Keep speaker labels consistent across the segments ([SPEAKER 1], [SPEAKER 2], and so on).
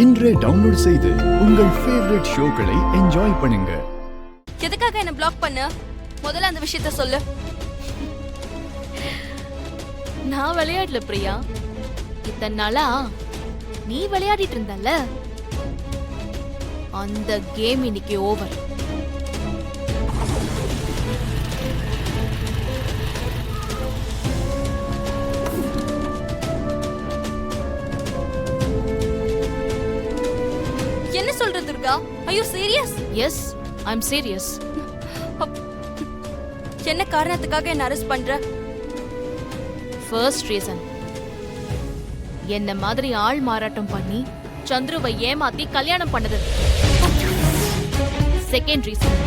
[SPEAKER 1] இன்றே டவுன்லோட் செய்து உங்கள் ஃபேவரட் ஷோக்களை என்ஜாய் பண்ணுங்க.
[SPEAKER 2] எதுக்காக என்ன பிளாக் பண்ண? முதல்ல அந்த விஷயத்த சொல்லு.
[SPEAKER 3] நான் விளையாடல பிரியா. இத்தனை நாளா நீ விளையாடிட்டு இருந்தல்ல, அந்த கேம் இன்னைக்கு ஓவர்.
[SPEAKER 2] என்ன சொல்ற Durga? Are you serious?
[SPEAKER 3] Yes, I'm serious.
[SPEAKER 2] என்ன காரணத்துக்காக என்ன அரெஸ்ட் பண்ற?
[SPEAKER 3] First reason, என்ன மாதிரி ஆள் மாறாட்டம் பண்ணி சந்துருவை ஏமாத்தி கல்யாணம் பண்ணது. செகண்ட் ரீசன்,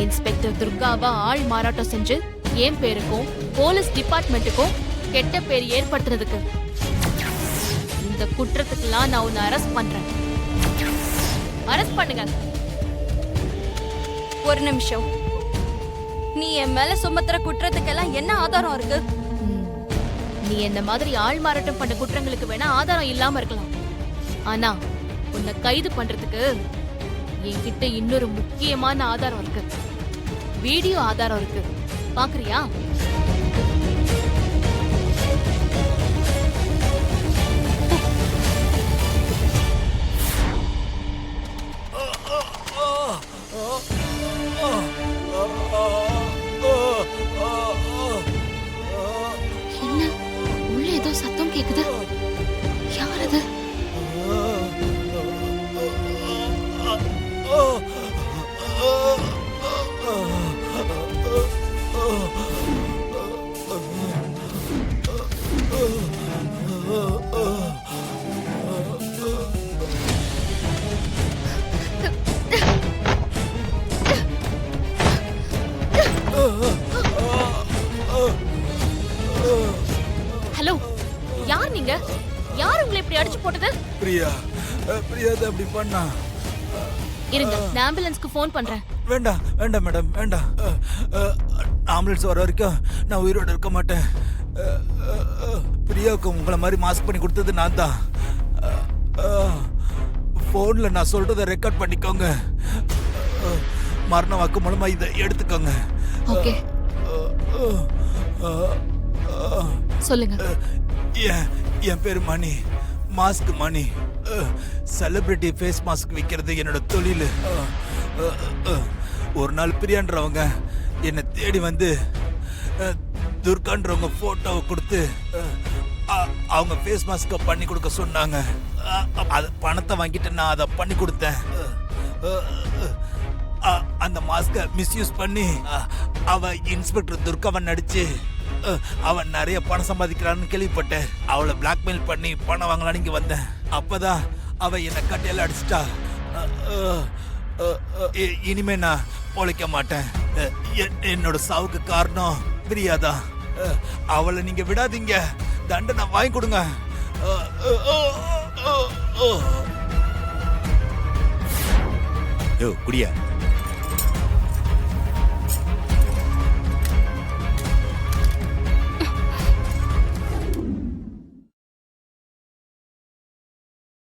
[SPEAKER 3] இன்ஸ்பெக்டர் துர்காவை ஆள் மாறாட்டம் செஞ்சு என் பேருக்கும் போலீஸ் டிபார்ட்மெண்ட்டுக்கும் கெட்ட பேர் ஏற்படுத்துறதுக்கு. இந்த குற்றத்துக்கெல்லாம் நான் உன்னை அரெஸ்ட் பண்றேன். அரெஸ்ட் பண்ணுங்க.
[SPEAKER 2] ஒரு நிமிஷம். நீ என் மேல சுமத்துற குற்றத்துக்கெல்லாம் என்ன ஆதாரம் இருக்கு?
[SPEAKER 3] நீ என்ன மாதிரி ஆள் மாறாட்டம் பண்ண குற்றங்களுக்கு வேணா ஆதாரம் இல்லாம இருக்கலாம், ஆனா உன்னை கைது பண்றதுக்கு என்கிட்ட இன்னொரு முக்கியமான ஆதாரம் இருக்கு. வீடியோ ஆதாரம் இருக்கு. பாக்குறியா?
[SPEAKER 4] என்ன உள்ள ஏதோ சத்தம் கேக்குது? யார் அது?
[SPEAKER 3] ஹலோ, யார் நீங்க? யார் உங்களை இப்படி அடிச்சு போட்டது?
[SPEAKER 5] பிரியா தான் அப்படி பண்ணா.
[SPEAKER 3] இருங்க, நான் ஆம்புலன்ஸ்க்கு ஃபோன் பண்றேன்.
[SPEAKER 5] வேண்டாம் வேண்டாம் மேடம், வேண்டாம். ஆம்புலன்ஸ் வர வரைக்கும் நான் உயிரோட இருக்க மாட்டேன். பிரியாவுக்கு உங்களை மாதிரி மாஸ்க் பண்ணி கொடுத்தது நான் தான். ஃபோன்ல நான் சொல்றதை ரெக்கார்ட் பண்ணிக்கோங்க. மரண வாக்கு மூலமா இதை எடுத்துக்கோங்க.
[SPEAKER 4] ஓகே, சொல்லுங்க.
[SPEAKER 5] என் பேரு மணி, மாஸ்க் மணி. செலிபிரிட்டி ஃபேஸ் மாஸ்க் விற்கிறது என்னோட தொழில். ஒரு நாள் பிரியான்றவங்க என்னை தேடி வந்து துர்கான்றவங்க போட்டோவை கொடுத்து அவங்க ஃபேஸ் மாஸ்கை பண்ணி கொடுக்க சொன்னாங்க. அது பணத்தை வாங்கிட்டு நான் அதை பண்ணி கொடுத்தேன். அந்த மாஸ்கை மிஸ்யூஸ் பண்ணி அவ இன்ஸ்பெக்டர் துர்காவன் நடிச்சு அவன் நிறைய பணம் சம்பாதிக்கிறான்னு கேள்விப்பட்டேன். அவளை பிளாக்மெயில் பண்ணி பணம் வாங்கலான்னு இங்க வந்தேன். அப்பதான் அவ என்னை கட்டையில அடிச்சிட்டா. இனிமே நான் பொழைக்க மாட்டேன். என்னோட சாவுக்கு காரணம் பிரியாதான். அவளை நீங்க விடாதீங்க, தண்டனை வாங்கி கொடுங்க.
[SPEAKER 6] குடியா